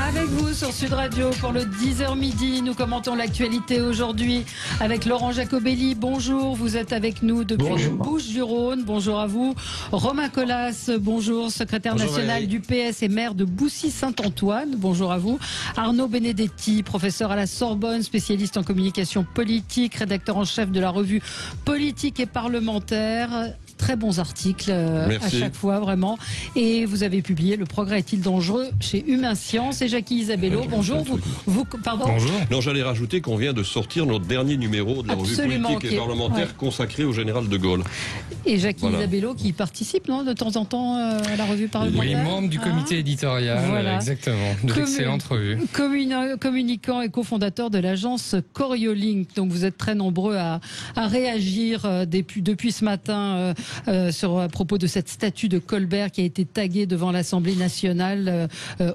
Avec vous sur Sud Radio pour le 10h midi, nous commentons l'actualité aujourd'hui avec Laurent Jacobelli. Bonjour, vous êtes avec nous depuis les Bouches-du-Rhône. Bonjour à vous. Romain Colas, bonjour, secrétaire national du PS et maire de Boussy-Saint-Antoine. Bonjour à vous. Arnaud Benedetti, professeur à la Sorbonne, spécialiste en communication politique, rédacteur en chef de la revue Politique et Parlementaire. Très bons articles à chaque fois, vraiment. Et vous avez publié Le progrès est-il dangereux chez Humain Science. Et Jackie Isabello, bonjour. Pardon. Bonjour. Non, j'allais rajouter qu'on vient de sortir notre dernier numéro de la revue Politique et Parlementaire consacré au général de Gaulle. Et Jackie Isabello qui participe de temps en temps à la revue Parlementaire. Oui, membre du comité éditorial, exactement, de l'excellente revue. Communicant et cofondateur de l'agence Coriolink. Donc vous êtes très nombreux à réagir depuis ce matin à propos de cette statue de Colbert qui a été taguée devant l'Assemblée nationale.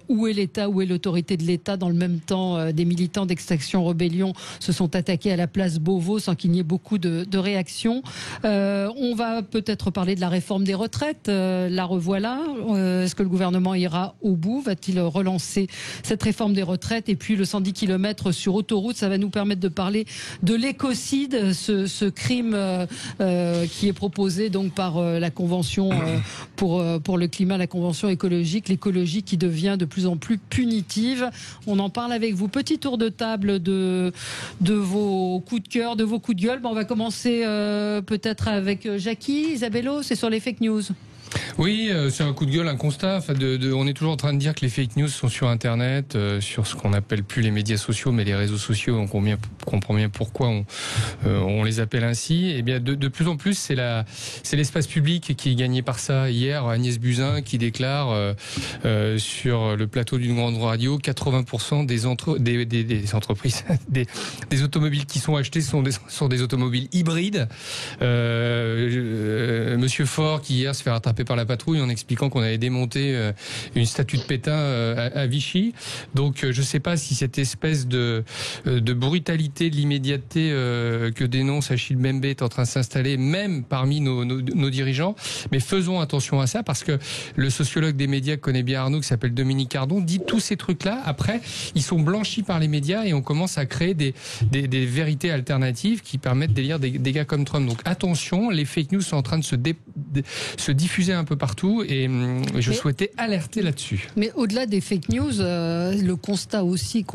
Où est l'État, où est l'autorité de l'État? Dans le même temps, des militants d'Extinction Rebellion se sont attaqués à la place Beauvau sans qu'il n'y ait beaucoup de réactions. On va peut-être parler de la réforme des retraites. La revoilà. Est-ce que le gouvernement ira au bout? Va-t-il relancer cette réforme des retraites? Et puis le 110 km sur autoroute, ça va nous permettre de parler de l'écocide, ce crime qui est proposé donc par la Convention pour le climat, la Convention écologique, l'écologie qui devient de plus en plus punitive. On en parle avec vous. Petit tour de table de vos coups de cœur, de vos coups de gueule. On va commencer peut-être avec Jackie Isabello, c'est sur les fake news. Oui, c'est un coup de gueule, un constat. On est toujours en train de dire que les fake news sont sur Internet, sur ce qu'on appelle plus les médias sociaux, mais les réseaux sociaux. On comprend bien pourquoi on les appelle ainsi. Et bien, de plus en plus, c'est l'espace public qui est gagné par ça. Hier, Agnès Buzyn qui déclare sur le plateau d'une grande radio, 80% des entreprises, des automobiles qui sont achetées sont des automobiles hybrides. Monsieur Faure qui hier se fait rattraper par la patrouille en expliquant qu'on avait démonté une statue de Pétain à Vichy. Donc je ne sais pas si cette espèce de brutalité, de l'immédiateté que dénonce Achille Mbembe est en train de s'installer même parmi nos dirigeants. Mais faisons attention à ça parce que le sociologue des médias que connaît bien Arnaud, qui s'appelle Dominique Ardon, dit tous ces trucs-là. Après, ils sont blanchis par les médias et on commence à créer des vérités alternatives qui permettent d'élire des gars comme Trump. Donc attention, les fake news sont en train de se diffuser un peu partout et je souhaitais alerter là-dessus. Mais au-delà des fake news, le constat aussi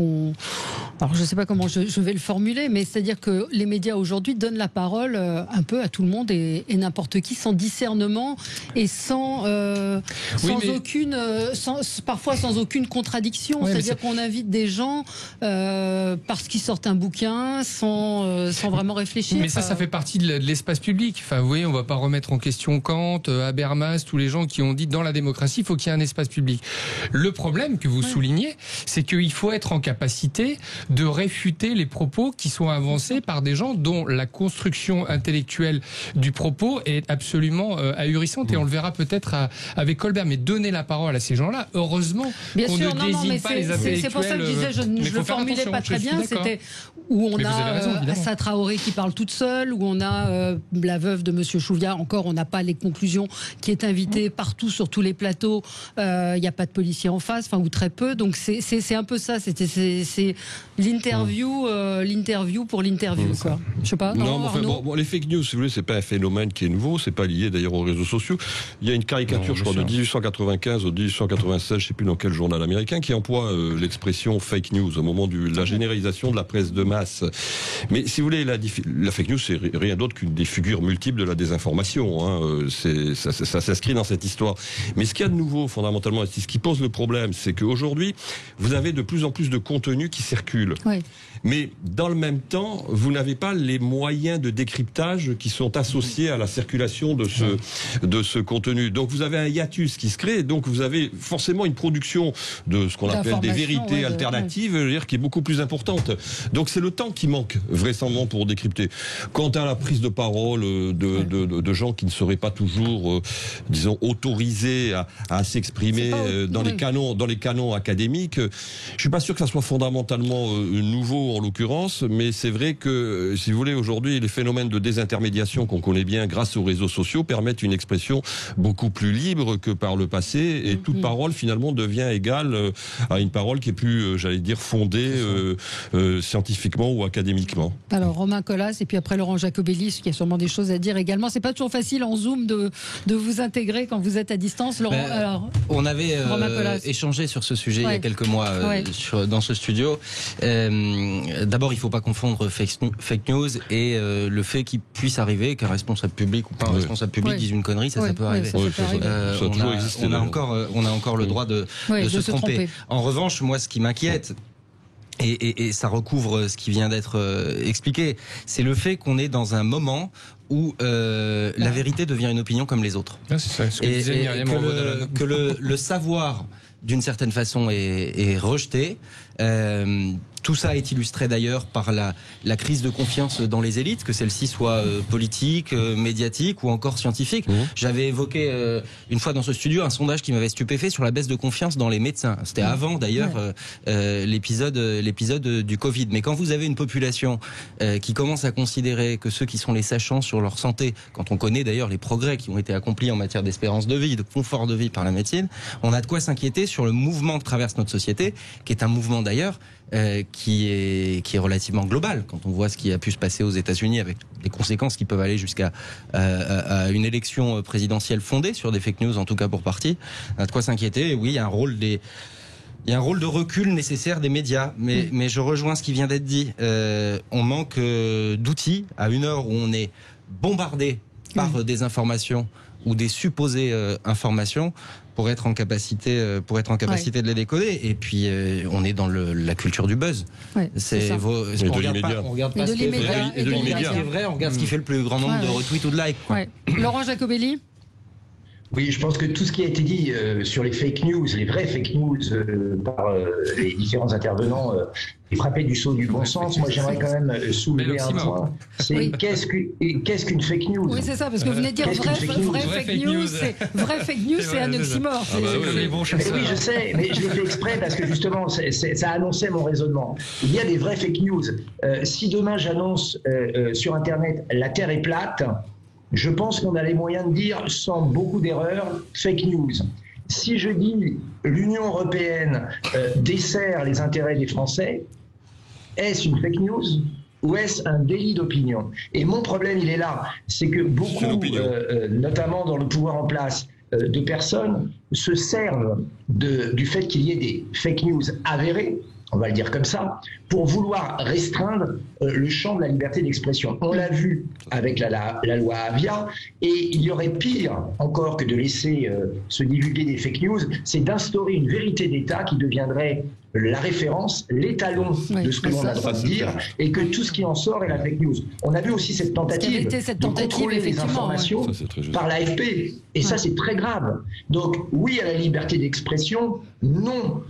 alors je ne sais pas comment je vais le formuler, mais c'est-à-dire que les médias aujourd'hui donnent la parole un peu à tout le monde et n'importe qui, sans discernement et parfois sans aucune contradiction. C'est-à-dire qu'on invite des gens parce qu'ils sortent un bouquin sans vraiment réfléchir. Mais ça fait partie de l'espace public. Enfin, vous voyez, on ne va pas remettre en question Kant, Habermas, tous les gens qui ont dit dans la démocratie, il faut qu'il y ait un espace public. Le problème que vous soulignez, c'est qu'il faut être en capacité de réfuter les propos qui sont avancés par des gens dont la construction intellectuelle du propos est absolument ahurissante. Et on le verra peut-être avec Colbert. Mais donner la parole à ces gens-là, heureusement qu'on ne désigne pas les intellectuels. C'est pour ça que je disais, je ne le formulais pas très bien. C'était où on a Assa Traoré qui parle toute seule, où on a la veuve de Monsieur Chouviat. Encore, on n'a pas les conclusions, qui est invité partout sur tous les plateaux. Il n'y a pas de policiers en face, ou très peu. Donc c'est un peu ça. C'est l'interview pour l'interview, quoi. Je sais pas. Non, les fake news, si vous voulez, c'est pas un phénomène qui est nouveau. C'est pas lié d'ailleurs aux réseaux sociaux. Il y a une caricature, je crois, de 1895 ou 1896, je sais plus dans quel journal américain, qui emploie l'expression fake news au moment de la généralisation de la presse de masse. Mais si vous voulez, la fake news, c'est rien d'autre qu'une des figures multiples de la désinformation. Ça s'inscrit dans cette histoire. Mais ce qu'il y a de nouveau, fondamentalement, et ce qui pose le problème, c'est qu'aujourd'hui, vous avez de plus en plus de contenus qui circulent. Oui. Mais dans le même temps, vous n'avez pas les moyens de décryptage qui sont associés à la circulation de ce contenu. Donc vous avez un hiatus qui se crée, donc vous avez forcément une production de ce qu'on appelle des vérités alternatives, je veux dire, qui est beaucoup plus importante. Donc c'est le temps qui manque, vraisemblablement, pour décrypter. Quant à la prise de parole de gens qui ne seraient pas toujours, disons, autorisés à s'exprimer dans les canons académiques, je suis pas sûr que ça soit fondamentalement nouveau en l'occurrence, mais c'est vrai que, si vous voulez, aujourd'hui, les phénomènes de désintermédiation qu'on connaît bien grâce aux réseaux sociaux permettent une expression beaucoup plus libre que par le passé, et toute parole finalement devient égale à une parole qui est plus, j'allais dire, fondée scientifiquement ou académiquement. Alors Romain Colas, et puis après Laurent Jacobelli, qui a sûrement des choses à dire également. C'est pas toujours facile en Zoom de vous intégrer quand vous êtes à distance. Laurent, alors, on avait échangé sur ce sujet il y a quelques mois dans ce studio. D'abord, il ne faut pas confondre fake news et le fait qu'il puisse arriver qu'un responsable public ou pas un responsable public dise une connerie, ça peut arriver. On a encore le droit de se tromper. En revanche, moi, ce qui m'inquiète, et ça recouvre ce qui vient d'être expliqué, c'est le fait qu'on est dans un moment où la vérité devient une opinion comme les autres. C'est ça, ce que disait Myriam Revaud-Dallon. Que le savoir, d'une certaine façon, est rejeté. Tout ça est illustré d'ailleurs par la crise de confiance dans les élites, que celle-ci soit politique, médiatique ou encore scientifique. J'avais évoqué une fois dans ce studio un sondage qui m'avait stupéfait sur la baisse de confiance dans les médecins. C'était avant d'ailleurs l'épisode du Covid. Mais quand vous avez une population qui commence à considérer que ceux qui sont les sachants sur leur santé, quand on connaît d'ailleurs les progrès qui ont été accomplis en matière d'espérance de vie, de confort de vie par la médecine, on a de quoi s'inquiéter sur le mouvement que traverse notre société, qui est un mouvement d'ailleurs qui est relativement global. Quand on voit ce qui a pu se passer aux États-Unis avec des conséquences qui peuvent aller jusqu'à à une élection présidentielle fondée sur des fake news, en tout cas pour partie, on a de quoi s'inquiéter. Et oui, il y a un rôle de recul nécessaire des médias, mais je rejoins ce qui vient d'être dit. On manque d'outils à une heure où on est bombardé par des informations ou des supposées informations pour être en capacité de les décoder. Et puis on est dans la culture du buzz. On regarde pas ce qui est vrai, on regarde ce qui fait le plus grand nombre de retweets ou de likes. Laurent Jacobelli. Oui, je pense que tout ce qui a été dit sur les fake news, les vraies fake news par les différents intervenants est frappé du sceau du bon sens. Moi, j'aimerais quand même soulever un point. C'est qu'est-ce qu'une fake news? Oui, c'est ça, parce que vous venez de dire vraie fake news. Vraie fake news, c'est un oxymore. Oui, je sais, mais je l'ai fait exprès parce que justement, ça annonçait mon raisonnement. Il y a des vraies fake news. Si demain j'annonce sur Internet la Terre est plate, je pense qu'on a les moyens de dire, sans beaucoup d'erreurs, fake news. Si je dis l'Union européenne dessert les intérêts des Français, est-ce une fake news ou est-ce un délit d'opinion? Et mon problème, il est là. C'est que beaucoup, notamment dans le pouvoir en place, de personnes se servent du fait qu'il y ait des fake news avérées, on va le dire comme ça, pour vouloir restreindre le champ de la liberté d'expression. On l'a vu avec la loi Avia, et il y aurait pire encore que de laisser se divulguer des fake news, c'est d'instaurer une vérité d'État qui deviendrait la référence, l'étalon de ce que l'on a le droit de dire, et que tout ce qui en sort est la fake news. On a vu aussi cette tentative de contrôler les informations par l'AFP, et ça c'est très grave. Donc oui à la liberté d'expression, non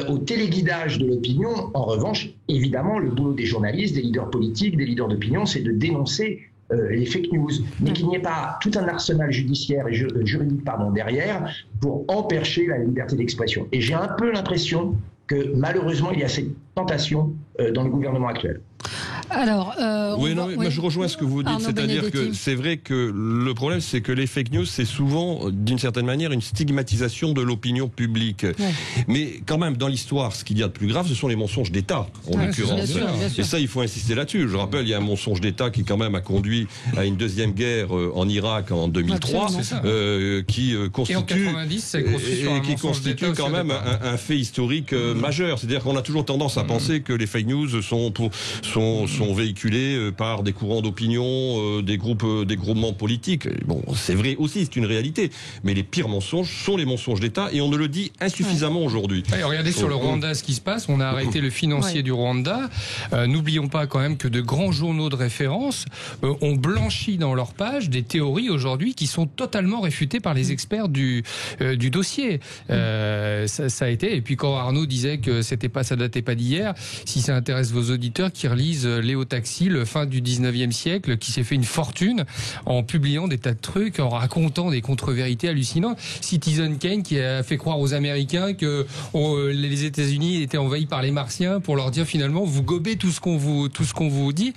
au téléguidage de l'opinion. En revanche, évidemment, le boulot des journalistes, des leaders politiques, des leaders d'opinion, c'est de dénoncer les fake news, mais qu'il n'y ait pas tout un arsenal judiciaire et juridique derrière pour empêcher la liberté d'expression. Et j'ai un peu l'impression que malheureusement, il y a cette tentation dans le gouvernement actuel. Alors, mais je rejoins ce que vous dites, c'est-à-dire que c'est vrai que le problème, c'est que les fake news, c'est souvent, d'une certaine manière, une stigmatisation de l'opinion publique. Mais quand même, dans l'histoire, ce qu'il y a de plus grave, ce sont les mensonges d'État, en l'occurrence. Et ça, il faut insister là-dessus. Je rappelle, il y a un mensonge d'État qui, quand même, a conduit à une deuxième guerre en Irak en 2003, qui constitue, quand même un fait historique majeur. C'est-à-dire qu'on a toujours tendance à penser que les fake news sont véhiculés par des courants d'opinion, des groupements politiques. Bon, c'est vrai aussi, c'est une réalité. Mais les pires mensonges sont les mensonges d'État, et on ne le dit insuffisamment aujourd'hui. Regardez sur le Rwanda ce qui se passe. On a arrêté le financier du Rwanda. N'oublions pas quand même que de grands journaux de référence ont blanchi dans leurs pages des théories aujourd'hui qui sont totalement réfutées par les experts du dossier. Ça a été. Et puis quand Arnaud disait que ça datait pas d'hier, si ça intéresse vos auditeurs qui relisent Léo Taxi, le fin du 19e siècle, qui s'est fait une fortune en publiant des tas de trucs, en racontant des contre-vérités hallucinantes. Citizen Kane qui a fait croire aux Américains que les États-Unis étaient envahis par les Martiens pour leur dire finalement vous gobez tout ce qu'on vous dit.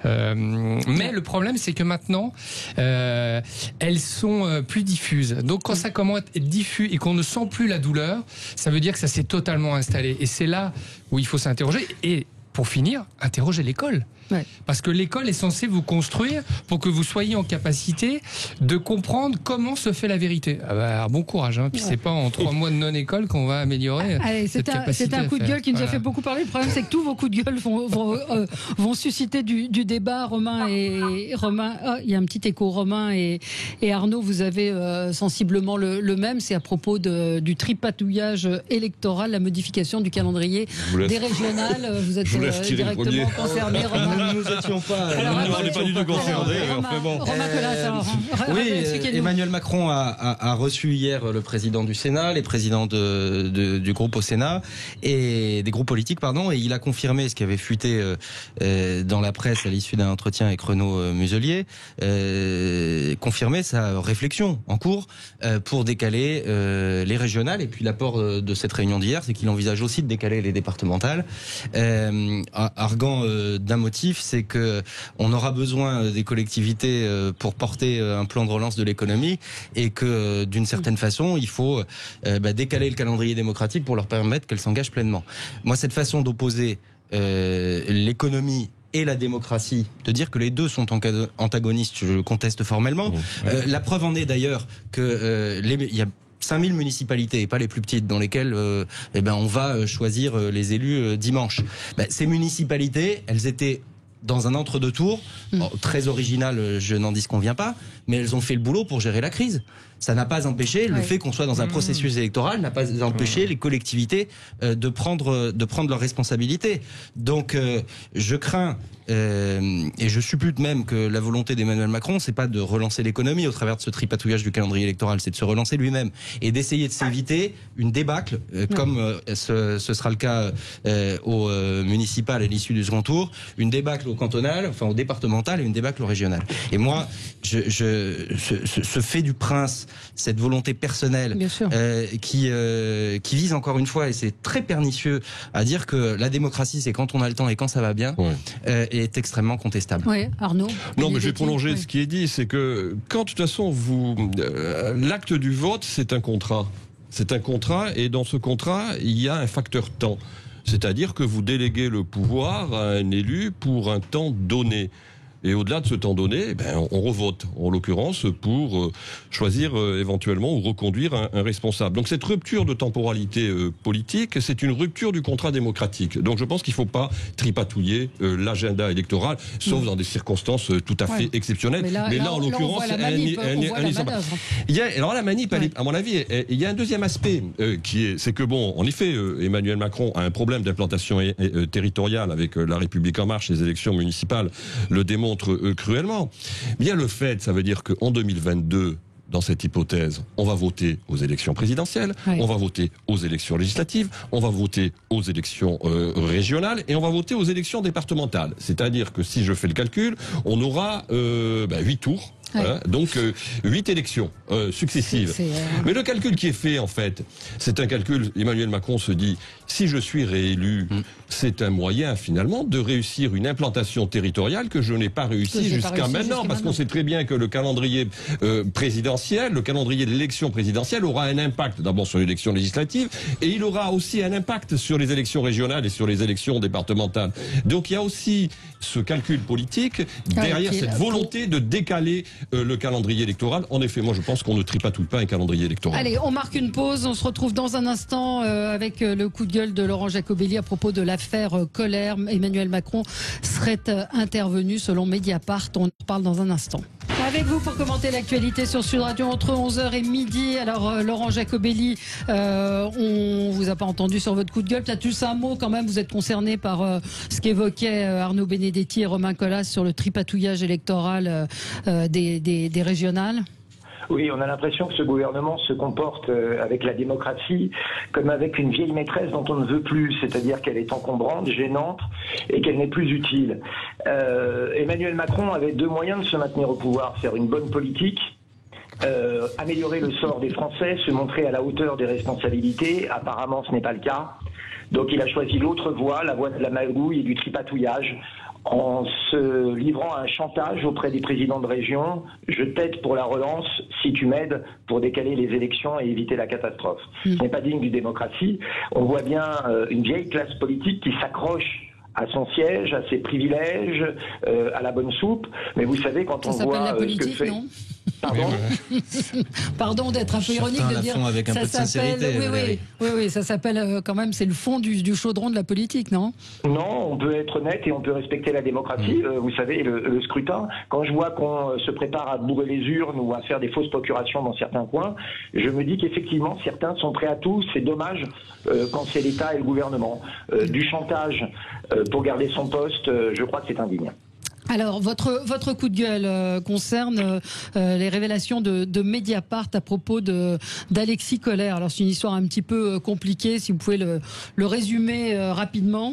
Mais le problème c'est que maintenant elles sont plus diffuses. Donc quand ça commence à être diffus et qu'on ne sent plus la douleur, ça veut dire que ça s'est totalement installé. Et c'est là où il faut s'interroger. Et pour finir, interroger l'école. Ouais. Parce que l'école est censée vous construire pour que vous soyez en capacité de comprendre comment se fait la vérité. Ah bah, bon courage, hein. Puis c'est pas en 3 mois de non-école qu'on va améliorer. Allez, c'est un coup de gueule qui nous a fait beaucoup parler. Le problème, c'est que tous vos coups de gueule vont susciter du débat. Romain, il y a un petit écho. Romain et Arnaud, vous avez sensiblement le même. C'est à propos du tripatouillage électoral, la modification du calendrier des régionales. Vous êtes directement concerné, Romain. Nous n'étions pas. Alors, on n'est pas du tout concernés. Romain Colas, oui, Emmanuel Macron a reçu hier le président du Sénat, les présidents du groupe au Sénat et des groupes politiques, pardon, et il a confirmé ce qui avait fuité dans la presse à l'issue d'un entretien avec Renaud Muselier, confirmer sa réflexion en cours pour décaler les régionales. Et puis l'apport de cette réunion d'hier, c'est qu'il envisage aussi de décaler les départementales, arguant d'un motif, c'est que on aura besoin des collectivités pour porter un plan de relance de l'économie et que d'une certaine façon, il faut décaler le calendrier démocratique pour leur permettre qu'elles s'engagent pleinement. Moi, cette façon d'opposer l'économie et la démocratie, de dire que les deux sont antagonistes, je le conteste formellement. La preuve en est d'ailleurs que il y a 5000 municipalités, et pas les plus petites, dans lesquelles on va choisir les élus dimanche. Ces municipalités, elles étaient dans un entre-deux tours, très original, je n'en disconviens pas, mais elles ont fait le boulot pour gérer la crise. Ça n'a pas empêché, le fait qu'on soit dans un processus électoral n'a pas empêché les collectivités de prendre leurs responsabilités. Donc je crains et je suppute même que la volonté d'Emmanuel Macron, c'est pas de relancer l'économie au travers de ce tripatouillage du calendrier électoral, c'est de se relancer lui-même et d'essayer de s'éviter une débâcle comme ce sera le cas au municipal à l'issue du second tour, une débâcle au cantonal, enfin au départemental et une débâcle au régional. Et moi, ce fait du prince, cette volonté personnelle qui vise encore une fois, et c'est très pernicieux, à dire que la démocratie c'est quand on a le temps et quand ça va bien, est extrêmement contestable. Oui, Arnaud. Non, mais je vais prolonger ce qui est dit, c'est que quand de toute façon l'acte du vote, c'est un contrat. C'est un contrat, et dans ce contrat, il y a un facteur temps. C'est-à-dire que vous déléguez le pouvoir à un élu pour un temps donné. Et au-delà de ce temps donné, on revote, en l'occurrence, pour choisir éventuellement ou reconduire un responsable. Donc cette rupture de temporalité politique, c'est une rupture du contrat démocratique. Donc je pense qu'il ne faut pas tripatouiller l'agenda électoral, sauf dans des circonstances tout à fait exceptionnelles. Mais là, en l'occurrence, alors la manip, à mon avis, il y a un deuxième aspect c'est que en effet, Emmanuel Macron a un problème d'implantation territoriale avec La République En Marche, les élections municipales le démontrent cruellement. Bien le fait, ça veut dire qu'en 2022, dans cette hypothèse, on va voter aux élections présidentielles, on va voter aux élections législatives, on va voter aux élections régionales et on va voter aux élections départementales. C'est-à-dire que si je fais le calcul, on aura 8 tours. Voilà, donc 8 élections successives. Mais le calcul qui est fait, en fait, c'est un calcul, Emmanuel Macron se dit, si je suis réélu, c'est un moyen, finalement, de réussir une implantation territoriale que je n'ai pas réussi jusqu'à maintenant, parce qu'on sait très bien que le calendrier présidentiel, le calendrier de l'élection présidentielle aura un impact, d'abord sur l'élection législative, et il aura aussi un impact sur les élections régionales et sur les élections départementales. Donc il y a aussi ce calcul politique derrière cette volonté de décaler le calendrier électoral. En effet, moi je pense qu'on ne tripatouille pas un calendrier électoral. Allez, on marque une pause, on se retrouve dans un instant avec le coup de gueule de Laurent Jacobelli à propos de l'affaire Kohler. Emmanuel Macron serait intervenu selon Mediapart. On en parle dans un instant. Avec vous pour commenter l'actualité sur Sud Radio entre 11h et midi. Alors Laurent Jacobelli, on vous a pas entendu sur votre coup de gueule. Peut-être juste un mot quand même, vous êtes concerné par ce qu'évoquaient Arnaud Benedetti et Romain Colas sur le tripatouillage électoral des régionales. Oui, on a l'impression que ce gouvernement se comporte avec la démocratie comme avec une vieille maîtresse dont on ne veut plus, c'est-à-dire qu'elle est encombrante, gênante et qu'elle n'est plus utile. Emmanuel Macron avait deux moyens de se maintenir au pouvoir, faire une bonne politique, améliorer le sort des Français, se montrer à la hauteur des responsabilités. Apparemment, ce n'est pas le cas. Donc il a choisi l'autre voie, la voie de la magouille et du tripatouillage, en se livrant à un chantage auprès des présidents de région. Je t'aide pour la relance si tu m'aides pour décaler les élections et éviter la catastrophe. Ce n'est pas digne d'une démocratie. On voit bien une vieille classe politique qui s'accroche à son siège, à ses privilèges, à la bonne soupe. Mais vous savez, quand on voit la politique, ce que fait... non Pardon Pardon d'être un peu ironique de dire avec un peu de sincérité. Oui, ça s'appelle quand même, c'est le fond du chaudron de la politique, non? Non, on peut être honnête et on peut respecter la démocratie. Vous savez, le scrutin, quand je vois qu'on se prépare à bourrer les urnes ou à faire des fausses procurations dans certains coins, je me dis qu'effectivement, certains sont prêts à tout. C'est dommage quand c'est l'État et le gouvernement. Du chantage pour garder son poste, je crois que c'est indigne. Alors, votre coup de gueule concerne les révélations de Mediapart à propos d'Alexis Kohler. Alors, c'est une histoire un petit peu compliquée, si vous pouvez le résumer rapidement.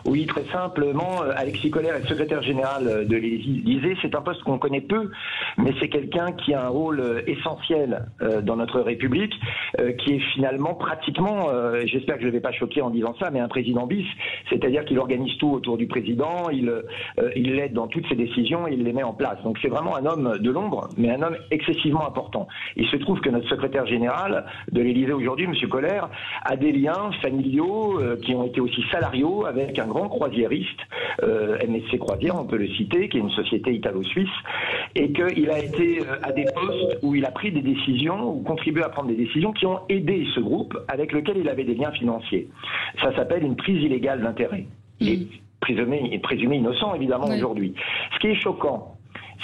Oui, très simplement, Alexis Kohler est secrétaire général de l'Élysée. C'est un poste qu'on connaît peu, mais c'est quelqu'un qui a un rôle essentiel dans notre République, qui est finalement pratiquement, j'espère que je ne vais pas choquer en disant ça, mais un président bis, c'est-à-dire qu'il organise tout autour du président, il l'aide dans toutes ses décisions, il les met en place. Donc c'est vraiment un homme de l'ombre, mais un homme excessivement important. Il se trouve que notre secrétaire général de l'Élysée aujourd'hui, M. Kohler, a des liens familiaux qui ont été aussi salariaux avec un grand croisiériste, MSC Croisière, on peut le citer, qui est une société italo-suisse, et qu'il a été à des postes où il a pris des décisions, ou contribué à prendre des décisions qui ont aidé ce groupe avec lequel il avait des liens financiers. Ça s'appelle une prise illégale d'intérêt. Il est présumé innocent, évidemment, aujourd'hui. Ce qui est choquant,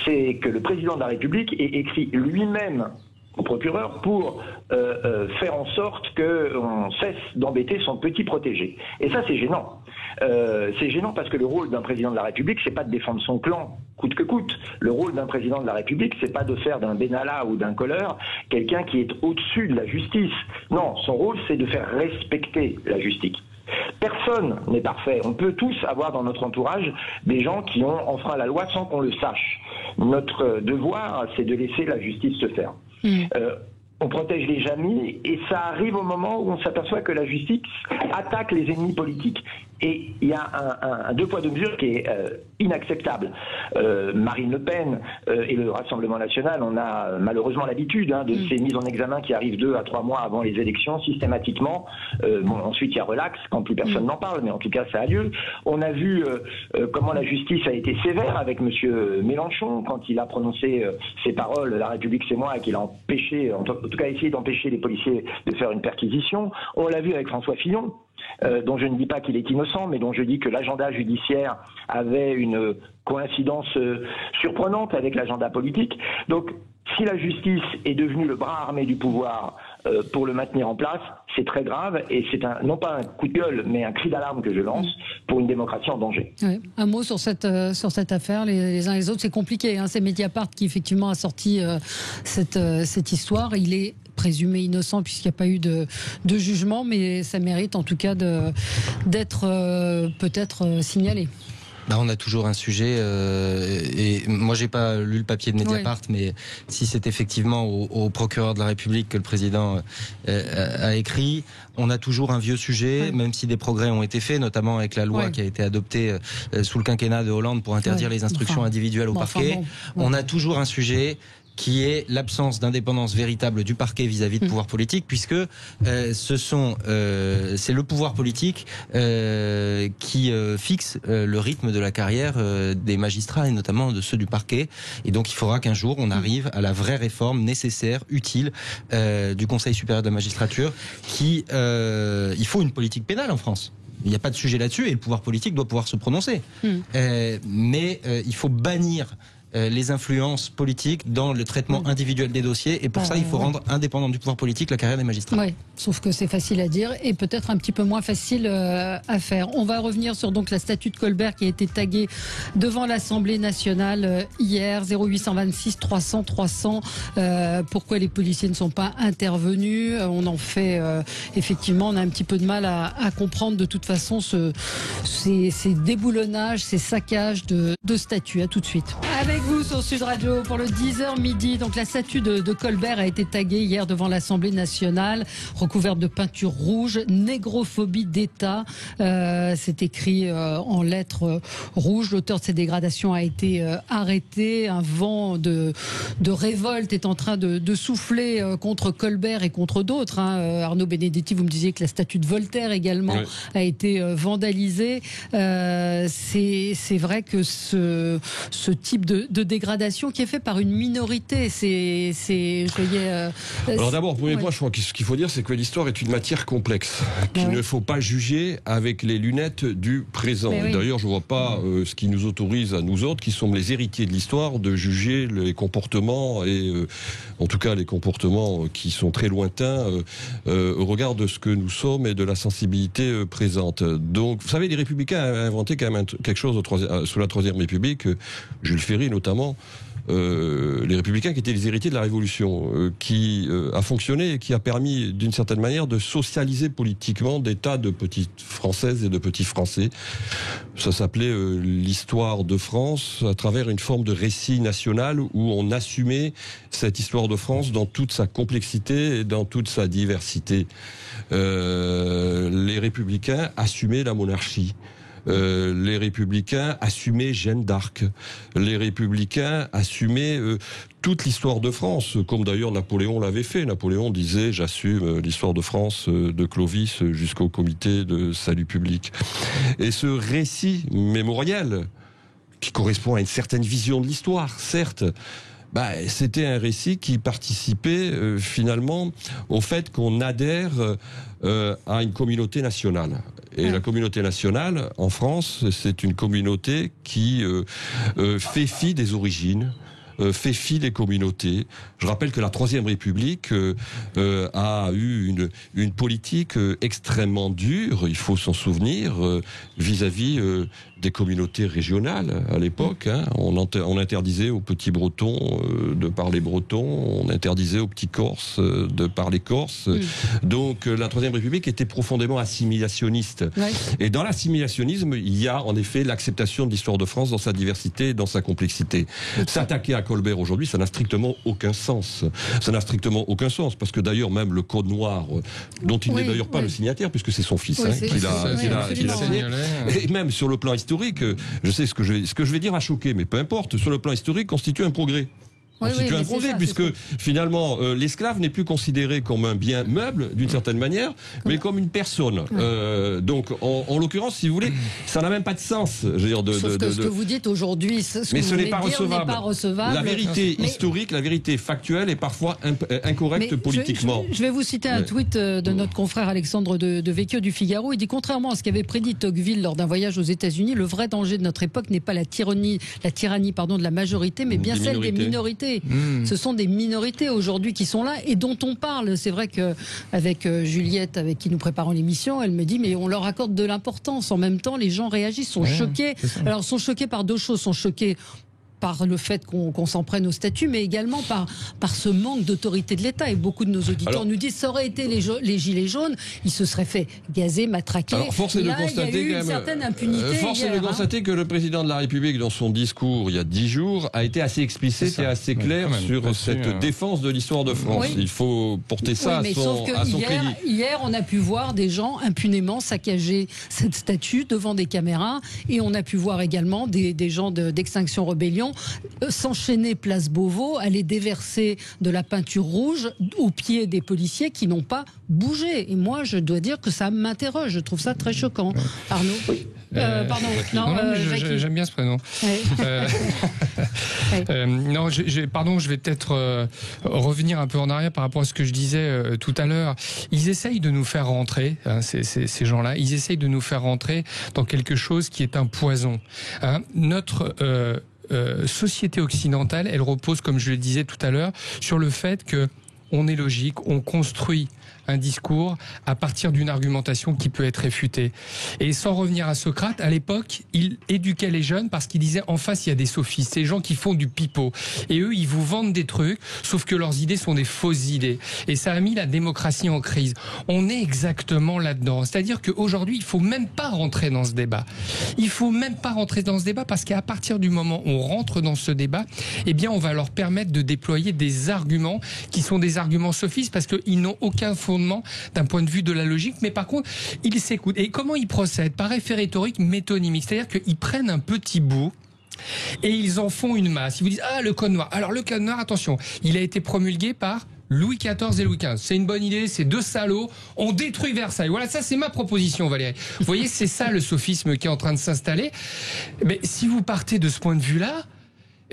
c'est que le président de la République ait écrit lui-même au procureur pour faire en sorte qu'on cesse d'embêter son petit protégé. Et ça, c'est gênant. C'est gênant parce que le rôle d'un président de la République, c'est pas de défendre son clan coûte que coûte. Le rôle d'un président de la République, c'est pas de faire d'un Benalla ou d'un Kohler quelqu'un qui est au-dessus de la justice. Non, son rôle, c'est de faire respecter la justice. Personne n'est parfait. On peut tous avoir dans notre entourage des gens qui ont enfreint la loi sans qu'on le sache. Notre devoir, c'est de laisser la justice se faire. On protège les amis et ça arrive au moment où on s'aperçoit que la justice attaque les ennemis politiques. Et il y a un deux poids deux mesures qui est inacceptable. Marine Le Pen et le Rassemblement national, on a malheureusement l'habitude de ces mises en examen qui arrivent 2 à 3 mois avant les élections, systématiquement. Ensuite, il y a relax quand plus personne n'en parle, mais en tout cas, ça a lieu. On a vu comment la justice a été sévère avec M. Mélenchon quand il a prononcé ses paroles « La République, c'est moi » et qu'il a empêché, en tout cas essayé d'empêcher les policiers de faire une perquisition. On l'a vu avec François Fillon. Dont je ne dis pas qu'il est innocent, mais dont je dis que l'agenda judiciaire avait une coïncidence surprenante avec l'agenda politique. Donc, si la justice est devenue le bras armé du pouvoir pour le maintenir en place, c'est très grave et c'est non pas un coup de gueule, mais un cri d'alarme que je lance pour une démocratie en danger. Ouais. Un mot sur cette affaire, les uns et les autres, c'est compliqué. C'est Mediapart qui effectivement a sorti cette histoire. Il est présumé innocent puisqu'il n'y a pas eu de jugement, mais ça mérite en tout cas d'être peut-être signalé. On a toujours un sujet, et moi j'ai pas lu le papier de Mediapart, mais si c'est effectivement au procureur de la République que le président a écrit, on a toujours un vieux sujet, même si des progrès ont été faits, notamment avec la loi qui a été adoptée sous le quinquennat de Hollande pour interdire les instructions individuelles au parquet. On a toujours un sujet qui est l'absence d'indépendance véritable du parquet vis-à-vis de pouvoir politique, puisque c'est le pouvoir politique qui fixe le rythme de la carrière des magistrats et notamment de ceux du parquet. Et donc il faudra qu'un jour on arrive à la vraie réforme nécessaire, utile du Conseil supérieur de la magistrature. Il faut une politique pénale en France. Il n'y a pas de sujet là-dessus et le pouvoir politique doit pouvoir se prononcer. Mais il faut bannir les influences politiques dans le traitement individuel des dossiers. Et pour ça, il faut rendre indépendant du pouvoir politique la carrière des magistrats. Oui, sauf que c'est facile à dire et peut-être un petit peu moins facile à faire. On va revenir sur donc la statue de Colbert qui a été taguée devant l'Assemblée nationale hier, 0826 300 300. Pourquoi les policiers ne sont pas intervenus? On en fait effectivement, on a un petit peu de mal à comprendre de toute façon ces déboulonnages, ces saccages de statues. À tout de suite. Avec vous sur Sud Radio pour le 10h midi. Donc la statue de Colbert a été taguée hier devant l'Assemblée nationale, recouverte de peinture rouge, négrophobie d'État. C'est écrit en lettres rouges. L'auteur de ces dégradations a été arrêté. Un vent de révolte est en train de souffler contre Colbert et contre d'autres. Arnaud Benedetti, vous me disiez que la statue de Voltaire également a été vandalisée. C'est vrai que ce type de dégradation qui est fait par une minorité, alors d'abord, premier point, je crois que ce qu'il faut dire, c'est que l'histoire est une matière complexe, qu'il ne faut pas juger avec les lunettes du présent. D'ailleurs, je ne vois pas ce qui nous autorise à nous autres, qui sommes les héritiers de l'histoire, de juger les comportements, et en tout cas les comportements qui sont très lointains au regard de ce que nous sommes et de la sensibilité présente. Donc, vous savez, les Républicains avaient inventé quand même quelque chose sous la Troisième République, Jules Ferry notamment, les Républicains qui étaient les héritiers de la Révolution, qui a fonctionné et qui a permis d'une certaine manière de socialiser politiquement des tas de petites Françaises et de petits Français. Ça s'appelait l'histoire de France à travers une forme de récit national où on assumait cette histoire de France dans toute sa complexité et dans toute sa diversité. Les Républicains assumaient la monarchie. Les Républicains assumaient Jeanne d'Arc. Les Républicains assumaient toute l'histoire de France, comme d'ailleurs Napoléon l'avait fait. Napoléon disait « J'assume l'histoire de France de Clovis jusqu'au comité de salut public ». Et ce récit mémoriel, qui correspond à une certaine vision de l'histoire, certes, c'était un récit qui participait finalement au fait qu'on adhère à une communauté nationale. Et la communauté nationale, en France, c'est une communauté qui fait fi des origines, fait fi des communautés. Je rappelle que la Troisième République a eu une politique extrêmement dure, il faut s'en souvenir, vis-à-vis des communautés régionales à l'époque. On interdisait aux petits Bretons de parler breton, on interdisait aux petits Corses de parler corse. Donc la Troisième République était profondément assimilationniste. Et dans l'assimilationnisme, il y a en effet l'acceptation de l'histoire de France dans sa diversité et dans sa complexité. S'attaquer à Colbert aujourd'hui, ça n'a strictement aucun sens. Ça n'a strictement aucun sens, parce que d'ailleurs même le Code noir, dont il n'est d'ailleurs pas le signataire, puisque c'est son fils qui l'a signé, et même sur le plan historique, je sais ce que je vais dire va choquer, mais peu importe, sur le plan historique, constitue un progrès. constitue un progrès, puisque finalement l'esclave n'est plus considéré comme un bien meuble d'une certaine manière, mais comme une personne. Donc en l'occurrence, si vous voulez, ça n'a même pas de sens. Je veux dire, ce que vous dites aujourd'hui, mais ce n'est pas recevable. La vérité historique, la vérité factuelle est parfois incorrecte politiquement. Je vais vous citer un tweet de notre confrère Alexandre de Vecchio du Figaro. Il dit: contrairement à ce qu'avait prédit Tocqueville lors d'un voyage aux États-Unis, le vrai danger de notre époque n'est pas la tyrannie de la majorité, mais bien celle des minorités. Ce sont des minorités aujourd'hui qui sont là et dont on parle. C'est vrai que avec Juliette, avec qui nous préparons l'émission, elle me dit mais on leur accorde de l'importance. En même temps, les gens réagissent, sont choqués. Alors, sont choqués par deux choses. Sont choqués par le fait qu'on s'en prenne au statut, mais également par ce manque d'autorité de l'État. Et beaucoup de nos auditeurs nous disent ça aurait été les gilets jaunes, ils se seraient fait gazer, matraquer. Alors, force est de constater une certaine impunité. Force est de constater que le président de la République, dans son discours il y a 10 jours, a été assez explicite et assez clair sur cette défense de l'histoire de France. Oui. Il faut porter ça à son crédit. Hier, on a pu voir des gens impunément saccager cette statue devant des caméras, et on a pu voir également des gens d'Extinction Rebellion s'enchaîner place Beauvau, aller déverser de la peinture rouge aux pieds des policiers qui n'ont pas bougé. Et moi, je dois dire que ça m'interroge. Je trouve ça très choquant. Arnaud pardon. J'aime bien ce prénom. Je vais peut-être revenir un peu en arrière par rapport à ce que je disais tout à l'heure. Ils essayent de nous faire rentrer, ces gens-là, ils essayent de nous faire rentrer dans quelque chose qui est un poison. société occidentale, elle repose, comme je le disais tout à l'heure, sur le fait que on est logique, on construit un discours à partir d'une argumentation qui peut être réfutée. Et sans revenir à Socrate, à l'époque, il éduquait les jeunes parce qu'il disait en face, il y a des sophistes, ces gens qui font du pipeau. Et eux, ils vous vendent des trucs, sauf que leurs idées sont des fausses idées. Et ça a mis la démocratie en crise. On est exactement là-dedans. C'est-à-dire qu'aujourd'hui, il faut même pas rentrer dans ce débat. Il faut même pas rentrer dans ce débat parce qu'à partir du moment où on rentre dans ce débat, eh bien, on va leur permettre de déployer des arguments qui sont des arguments sophistes parce qu'ils n'ont aucun fondement d'un point de vue de la logique, mais par contre, ils s'écoutent. Et comment ils procèdent? Par effet rhétorique métonymique, c'est-à-dire qu'ils prennent un petit bout et ils en font une masse. Ils vous disent, ah, le code noir. Alors, le code noir, attention, il a été promulgué par Louis XIV et Louis XV. C'est une bonne idée, c'est deux salauds, on détruit Versailles. Voilà, ça c'est ma proposition, Valérie. Vous voyez, c'est ça le sophisme qui est en train de s'installer. Mais si vous partez de ce point de vue-là,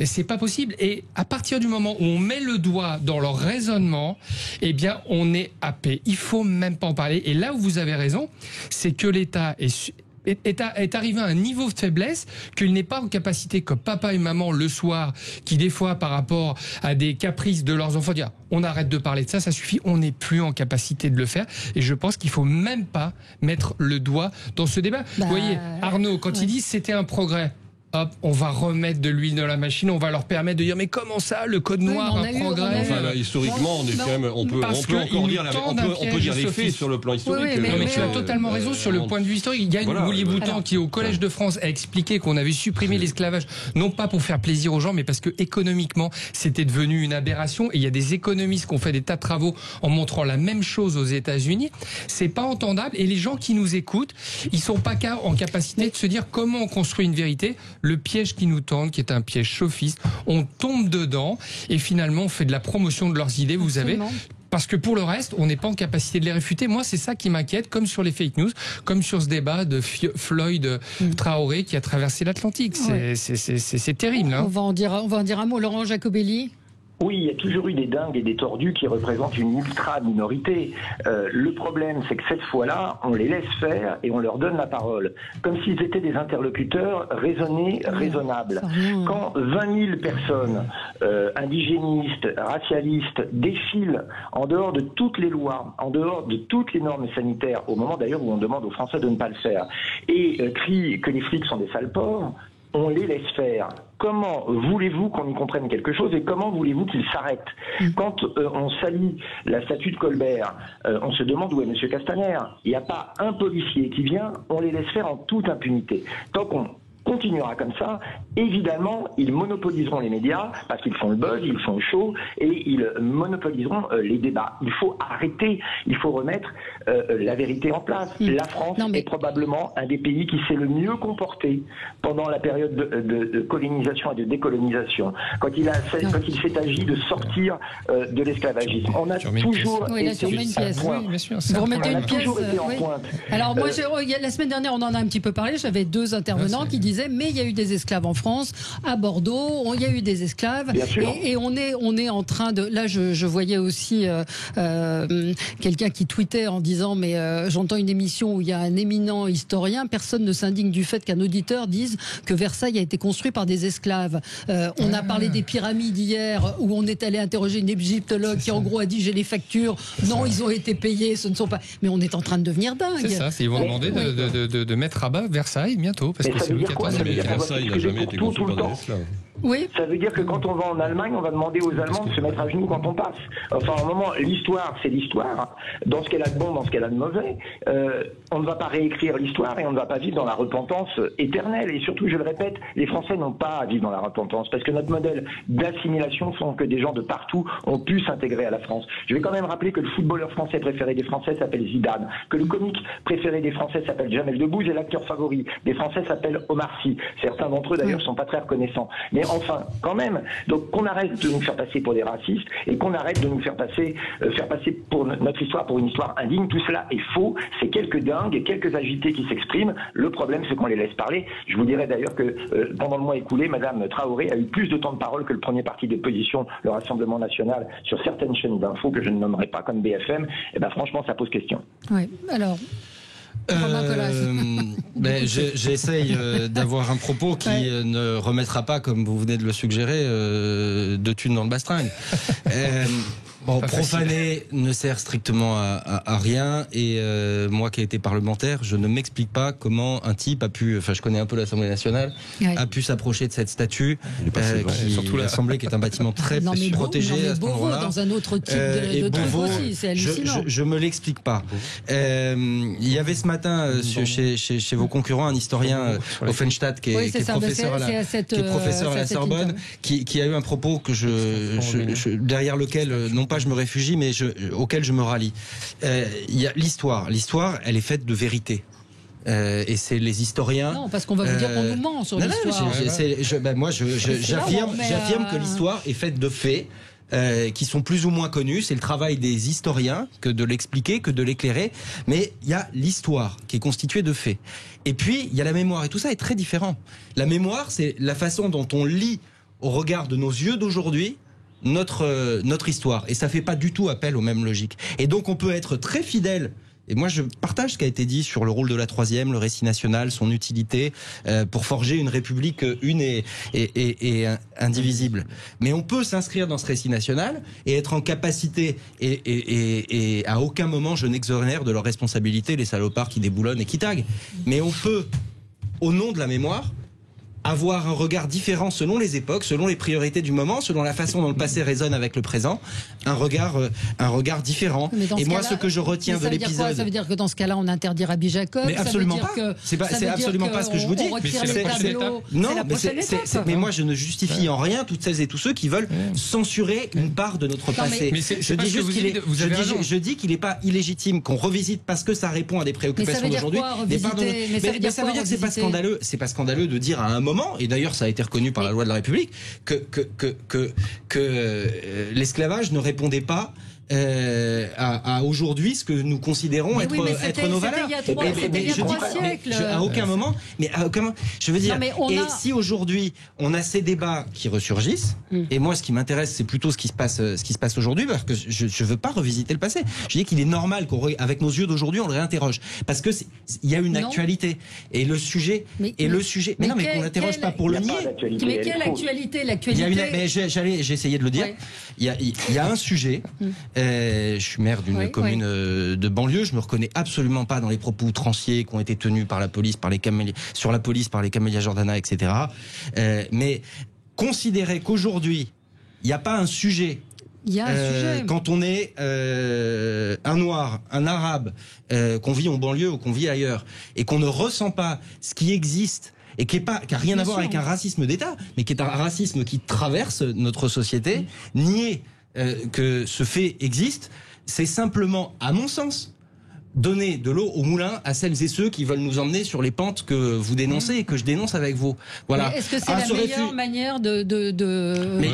c'est pas possible. Et à partir du moment où on met le doigt dans leur raisonnement, eh bien, on est happé. Il faut même pas en parler. Et là où vous avez raison, c'est que l'État est arrivé à un niveau de faiblesse qu'il n'est pas en capacité, comme papa et maman le soir, qui des fois par rapport à des caprices de leurs enfants, dire on arrête de parler de ça, ça suffit, on n'est plus en capacité de le faire. Et je pense qu'il faut même pas mettre le doigt dans ce débat. Vous voyez, Arnaud, quand il dit c'était un progrès, hop, on va remettre de l'huile dans la machine, on va leur permettre de dire mais comment ça, le code noir, un progrès. Enfin là, historiquement, on est quand même, on peut encore dire les faits sur le plan historique. Oui, mais tu as totalement raison sur le point de vue historique. Il y a Boulier-Boutan qui au Collège de France a expliqué qu'on avait supprimé l'esclavage, non pas pour faire plaisir aux gens, mais parce que économiquement c'était devenu une aberration. Et il y a des économistes qui ont fait des tas de travaux en montrant la même chose aux États-Unis. C'est pas entendable. Et les gens qui nous écoutent, ils sont pas en capacité de se dire comment on construit une vérité. Le piège qui nous tend, qui est un piège sophiste, on tombe dedans et finalement on fait de la promotion de leurs idées, vous avez... Parce que pour le reste, on n'est pas en capacité de les réfuter. Moi, c'est ça qui m'inquiète, comme sur les fake news, comme sur ce débat de Floyd Traoré qui a traversé l'Atlantique. C'est terrible. Hein. On va en dire un mot. Laurent Jacobelli. Oui, il y a toujours eu des dingues et des tordus qui représentent une ultra-minorité. Le problème, c'est que cette fois-là, on les laisse faire et on leur donne la parole, comme s'ils étaient des interlocuteurs raisonnés, raisonnables. Quand 20 000 personnes, indigénistes, racialistes, défilent en dehors de toutes les lois, en dehors de toutes les normes sanitaires, au moment d'ailleurs où on demande aux Français de ne pas le faire, et crient que les flics sont des sales pauvres, on les laisse faire. Comment voulez-vous qu'on y comprenne quelque chose et comment voulez-vous qu'ils s'arrêtent? Quand on salit la statue de Colbert, on se demande où est M. Castaner. Il n'y a pas un policier qui vient, on les laisse faire en toute impunité. Tant qu'on continuera comme ça, évidemment, ils monopoliseront les médias parce qu'ils font le buzz, ils font le show et ils monopoliseront les débats. Il faut arrêter, il faut remettre la vérité en place. La France est probablement un des pays qui s'est le mieux comporté pendant la période de colonisation et de décolonisation. Quand il s'est agi de sortir de l'esclavagisme. On a toujours été en pointe. Vous remettez une pièce. Alors moi, la semaine dernière, on en a un petit peu parlé. J'avais deux intervenants qui disaient mais il y a eu des esclaves en France, à Bordeaux, il y a eu des esclaves et on est en train de... Là, je voyais aussi quelqu'un qui tweetait en disant mais j'entends une émission où il y a un éminent historien, personne ne s'indigne du fait qu'un auditeur dise que Versailles a été construit par des esclaves. On a parlé des pyramides hier où on est allé interroger une égyptologue qui en gros a dit j'ai les factures, non ils ont été payés, ce ne sont pas... Mais on est en train de devenir dingue. C'est ça, ils vont demander de mettre à bas Versailles bientôt parce que c'est Louis XIV. Mais Versailles n'a jamais été construit par des esclaves. Oui. Ça veut dire que quand on va en Allemagne, on va demander aux Allemands de se mettre à genoux quand on passe. Enfin, à un moment, l'histoire, c'est l'histoire. Dans ce qu'elle a de bon, dans ce qu'elle a de mauvais. On ne va pas réécrire l'histoire et on ne va pas vivre dans la repentance éternelle. Et surtout, je le répète, les Français n'ont pas à vivre dans la repentance parce que notre modèle d'assimilation font que des gens de partout ont pu s'intégrer à la France. Je vais quand même rappeler que le footballeur français préféré des Français s'appelle Zidane, que le comique préféré des Français s'appelle Jamel Debbouze et l'acteur favori des Français s'appelle Omar Sy. Certains d'entre eux, d'ailleurs, sont pas très reconnaissants. Mais enfin, quand même. Donc, qu'on arrête de nous faire passer pour des racistes et qu'on arrête de nous faire passer pour notre histoire pour une histoire indigne. Tout cela est faux. C'est quelques dingues et quelques agités qui s'expriment. Le problème, c'est qu'on les laisse parler. Je vous dirais d'ailleurs que pendant le mois écoulé, Madame Traoré a eu plus de temps de parole que le premier parti d'opposition, le Rassemblement National, sur certaines chaînes d'infos que je ne nommerai pas comme BFM. Et ben, franchement, ça pose question. Oui. Alors. J'essaye d'avoir un propos qui ne remettra pas, comme vous venez de le suggérer, de thunes dans le bastringue. Bon, profaner ne sert strictement à rien, et moi qui ai été parlementaire, je ne m'explique pas comment un type a pu, enfin je connais un peu l'Assemblée nationale, a pu s'approcher de cette statue, surtout l'Assemblée qui est un bâtiment très protégé à ce moment-là. Dans un autre type de truc aussi, c'est hallucinant. Je me l'explique pas. Il y avait ce matin chez vos concurrents un historien Offenstadt qui est professeur à la Sorbonne, qui a eu un propos que derrière lequel non pas je me réfugie, mais auquel je me rallie. Il y a l'histoire. L'histoire, elle est faite de vérité. Et c'est les historiens. Non, parce qu'on va vous dire qu'on nous ment sur l'histoire. Moi, j'affirme que l'histoire est faite de faits. Qui sont plus ou moins connus. C'est le travail des historiens que de l'expliquer, que de l'éclairer. Mais il y a l'histoire qui est constituée de faits. Et puis, il y a la mémoire. Et tout ça est très différent. La mémoire, c'est la façon dont on lit au regard de nos yeux d'aujourd'hui notre histoire. Et ça fait pas du tout appel aux mêmes logiques. Et donc, on peut être très fidèle. Et moi, je partage ce qui a été dit sur le rôle de la troisième, le récit national, son utilité pour forger une république une et indivisible. Mais on peut s'inscrire dans ce récit national et être en capacité, et à aucun moment je n'exonère de leur responsabilité les salopards qui déboulonnent et qui taguent. Mais on peut, au nom de la mémoire, avoir un regard différent selon les époques, selon les priorités du moment, selon la façon dont le passé résonne avec le présent, un regard différent. Et moi, ce que je retiens de l'épisode... Ça veut dire que dans ce cas-là, on interdit Rabbi Jacob? Mais absolument pas. C'est absolument pas ce que je vous dis. Mais moi, je ne justifie en rien toutes celles et tous ceux qui veulent censurer une part de notre passé. Je dis qu'il n'est pas illégitime qu'on revisite parce que ça répond à des préoccupations d'aujourd'hui. Mais ça veut dire que c'est pas scandaleux. C'est pas scandaleux de dire à un moment, et d'ailleurs ça a été reconnu par la loi de la République, que l'esclavage ne répondait pas à aujourd'hui ce que nous considérons être nos valeurs. C'était il y a 3 siècles. À aucun moment, je veux dire, si aujourd'hui on a ces débats qui ressurgissent, et moi ce qui m'intéresse c'est plutôt ce qui se passe aujourd'hui, parce que je veux pas revisiter le passé. Je dis qu'il est normal qu'avec nos yeux d'aujourd'hui on le réinterroge, parce que il y a une actualité, et le sujet, mais qu'on l'interroge pas pour le nier. Mais quelle actualité? J'ai essayé de le dire. Il y a un sujet. Je suis maire d'une commune de banlieue. Je me reconnais absolument pas dans les propos outranciers qui ont été tenus par la police, par les Camélia Jordana, etc. Mais considérer qu'aujourd'hui il n'y a pas un sujet. Il y a un sujet. Quand on est un noir, un arabe, qu'on vit en banlieue ou qu'on vit ailleurs, et qu'on ne ressent pas ce qui existe, et qui n'a rien à voir avec un racisme d'État, mais qui est un racisme qui traverse notre société, nier que ce fait existe, c'est simplement, à mon sens, donner de l'eau au moulin à celles et ceux qui veulent nous emmener sur les pentes que vous dénoncez et que je dénonce avec vous. Voilà. Est-ce que c'est la meilleure manière de... Mais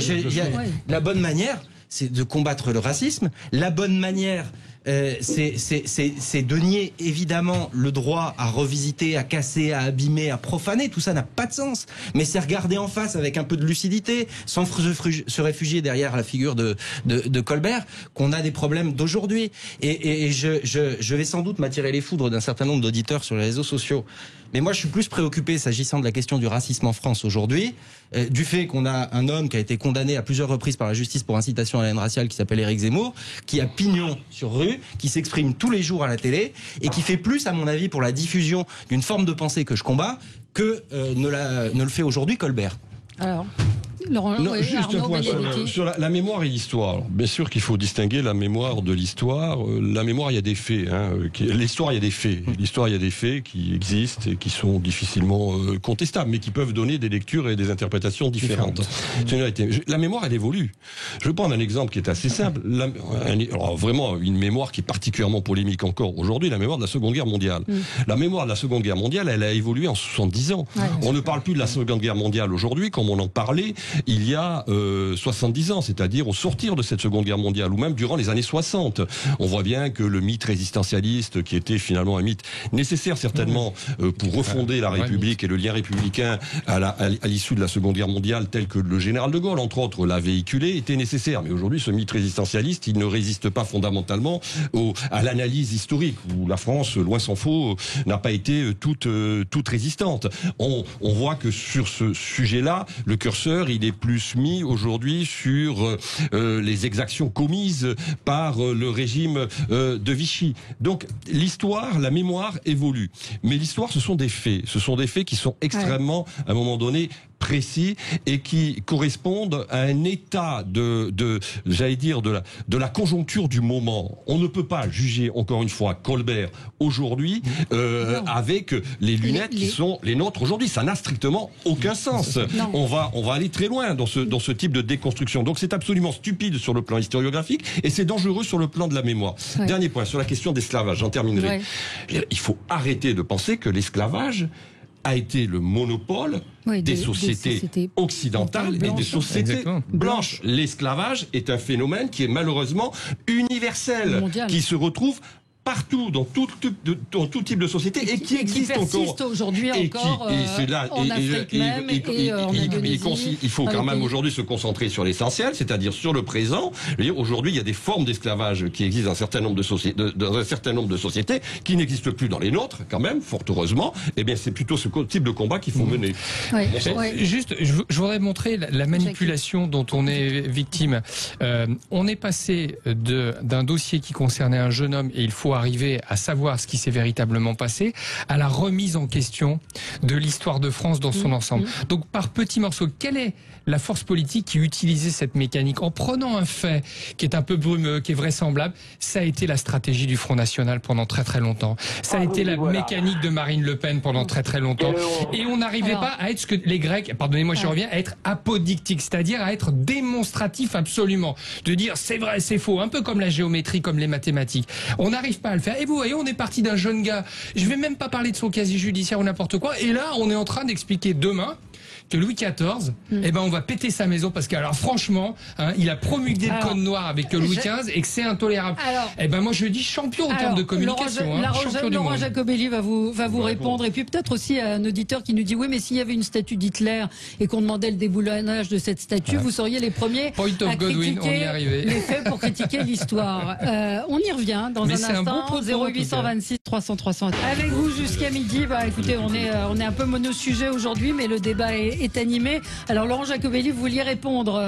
la bonne manière, c'est de combattre le racisme. La bonne manière, c'est de nier évidemment le droit à revisiter, à casser, à abîmer, à profaner. Tout ça n'a pas de sens. Mais c'est regarder en face avec un peu de lucidité, sans se réfugier derrière la figure de Colbert, qu'on a des problèmes d'aujourd'hui. Et je vais sans doute m'attirer les foudres d'un certain nombre d'auditeurs sur les réseaux sociaux. Mais moi, je suis plus préoccupé, s'agissant de la question du racisme en France aujourd'hui, du fait qu'on a un homme qui a été condamné à plusieurs reprises par la justice pour incitation à la haine raciale, qui s'appelle Éric Zemmour, qui a pignon sur rue, qui s'exprime tous les jours à la télé, et qui fait plus, à mon avis, pour la diffusion d'une forme de pensée que je combats, que ne le fait aujourd'hui Colbert. Alors, Laurent, juste un point sur la mémoire et l'histoire. Alors, bien sûr qu'il faut distinguer la mémoire de l'histoire. La mémoire, il y a des faits. L'histoire, il y a des faits. L'histoire, il y a des faits qui existent et qui sont difficilement contestables, mais qui peuvent donner des lectures et des interprétations différentes. La mémoire, elle évolue. Je vais prendre un exemple qui est assez simple. Alors vraiment, une mémoire qui est particulièrement polémique encore aujourd'hui, la mémoire de la Seconde Guerre mondiale. La mémoire de la Seconde Guerre mondiale, elle a évolué en 70 ans. On ne parle plus de la Seconde Guerre mondiale aujourd'hui, comme on en parlait il y a 70 ans, c'est-à-dire au sortir de cette Seconde Guerre mondiale, ou même durant les années 60. On voit bien que le mythe résistentialiste, qui était finalement un mythe nécessaire certainement pour refonder la République et le lien républicain à l'issue de la Seconde Guerre mondiale, tel que le général de Gaulle, entre autres, l'a véhiculé, était nécessaire. Mais aujourd'hui, ce mythe résistentialiste, il ne résiste pas fondamentalement à l'analyse historique, où la France, loin s'en faut, n'a pas été toute résistante. On voit que sur ce sujet-là, le curseur, il est plus mis aujourd'hui sur les exactions commises par le régime de Vichy. Donc l'histoire, la mémoire évolue. Mais l'histoire, ce sont des faits. Ce sont des faits qui sont extrêmement, à un moment donné, précis et qui correspondent à un état j'allais dire, de la conjoncture du moment. On ne peut pas juger, encore une fois, Colbert aujourd'hui avec les lunettes qui sont les nôtres aujourd'hui. Ça n'a strictement aucun sens. On va aller très loin dans ce type de déconstruction. Donc c'est absolument stupide sur le plan historiographique et c'est dangereux sur le plan de la mémoire. Ouais. Dernier point, sur la question d'esclavage, j'en terminerai. Ouais. Il faut arrêter de penser que l'esclavage a été le monopole des sociétés occidentales et des sociétés blanches. L'esclavage est un phénomène qui est malheureusement universel, mondial, qui se retrouve partout, dans tout type de société et qui existe persiste encore aujourd'hui encore en Afrique même et en Indonésie. Il faut quand même aujourd'hui se concentrer sur l'essentiel, c'est-à-dire sur le présent. Aujourd'hui, il y a des formes d'esclavage qui existent dans un certain nombre de sociétés, qui n'existent plus dans les nôtres, quand même, fort heureusement. Eh bien, c'est plutôt ce type de combat qu'il faut mener. Oui. Juste, je voudrais montrer la manipulation dont on est victime. On est passé d'un dossier qui concernait un jeune homme, et il faut arriver à savoir ce qui s'est véritablement passé, à la remise en question de l'histoire de France dans son ensemble. Donc par petits morceaux, quelle est la force politique qui utilisait cette mécanique en prenant un fait qui est un peu brumeux, qui est vraisemblable? Ça a été la stratégie du Front National pendant très très longtemps. Ça a été la mécanique de Marine Le Pen pendant très très longtemps. Et on n'arrivait pas à être ce que les Grecs, pardonnez-moi je reviens, à être apodictique, c'est-à-dire à être démonstratif absolument. De dire c'est vrai, c'est faux, un peu comme la géométrie, comme les mathématiques. On n'arrive pas à le faire. Et vous voyez, on est parti d'un jeune gars, je vais même pas parler de son casier judiciaire ou n'importe quoi, et là on est en train d'expliquer demain que Louis XIV, on va péter sa maison parce que, alors franchement, il a promulgué le code noir avec Louis XV et que c'est intolérable. Moi je dis champion en termes de communication. Laurent Jacobelli va vous répondre, et puis peut-être aussi à un auditeur qui nous dit oui, mais s'il y avait une statue d'Hitler et qu'on demandait le déboulonnage de cette statue, vous seriez les premiers à critiquer les faits pour critiquer l'histoire. On y revient dans un instant. 0826 300 300. Avec vous jusqu'à midi. Écoutez, on est un peu monosujet aujourd'hui, mais le débat est animé. Alors Laurent Jacobelli, vous vouliez répondre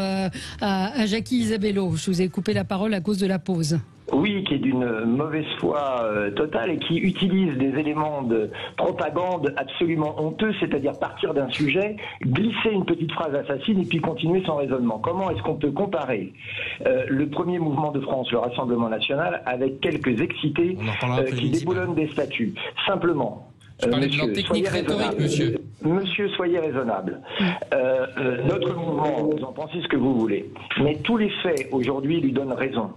à Jackie Isabello. Je vous ai coupé la parole à cause de la pause. Oui, qui est d'une mauvaise foi totale et qui utilise des éléments de propagande absolument honteux, c'est-à-dire partir d'un sujet, glisser une petite phrase assassine et puis continuer son raisonnement. Comment est-ce qu'on peut comparer le premier mouvement de France, le Rassemblement National, avec quelques excités qui déboulonnent des statuts? Simplement. Technique rhétorique, monsieur. Monsieur, soyez raisonnable. Notre mouvement, vous en pensez ce que vous voulez, mais tous les faits aujourd'hui lui donnent raison.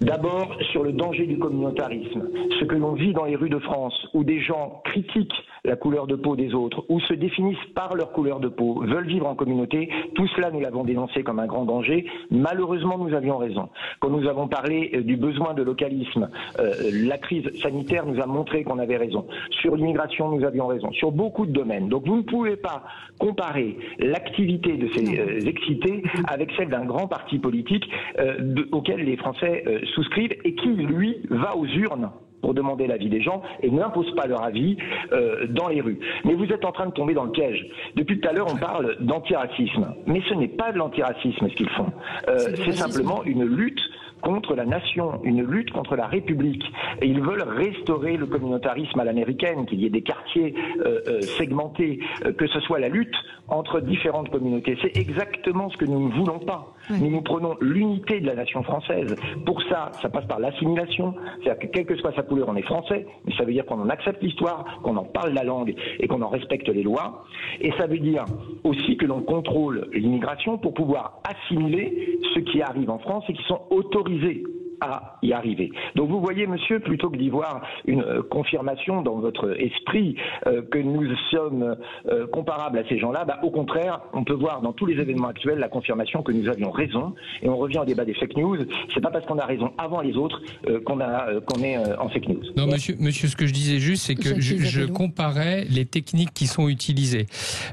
D'abord, sur le danger du communautarisme, ce que l'on vit dans les rues de France, où des gens critiquent la couleur de peau des autres, ou se définissent par leur couleur de peau, veulent vivre en communauté, tout cela nous l'avons dénoncé comme un grand danger. Malheureusement, nous avions raison. Quand nous avons parlé du besoin de localisme, la crise sanitaire nous a montré qu'on avait raison. Sur l'immigration, nous avions raison. Sur beaucoup de domaines. Donc vous ne pouvez pas comparer l'activité de ces excités avec celle d'un grand parti politique auquel les Français souscrivent et qui, lui, va aux urnes pour demander l'avis des gens et n'impose pas leur avis dans les rues. Mais vous êtes en train de tomber dans le piège. Depuis tout à l'heure, on parle d'antiracisme. Mais ce n'est pas de l'antiracisme ce qu'ils font. C'est simplement une lutte contre la nation, une lutte contre la République. Et ils veulent restaurer le communautarisme à l'américaine, qu'il y ait des quartiers segmentés, que ce soit la lutte entre différentes communautés. C'est exactement ce que nous ne voulons pas. Mais nous prenons l'unité de la nation française. Pour ça, ça passe par l'assimilation. C'est-à-dire que quelle que soit sa couleur, on est français. Mais ça veut dire qu'on en accepte l'histoire, qu'on en parle la langue et qu'on en respecte les lois. Et ça veut dire aussi que l'on contrôle l'immigration pour pouvoir assimiler ceux qui arrivent en France et qui sont autorisés à y arriver. Donc vous voyez, monsieur, plutôt que d'y voir une confirmation dans votre esprit que nous sommes comparables à ces gens-là, au contraire, on peut voir dans tous les événements actuels la confirmation que nous avions raison. Et on revient au débat des fake news. C'est pas parce qu'on a raison avant les autres qu'on est en fake news. Non, monsieur, ce que je disais juste, c'est que je comparais les techniques qui sont utilisées.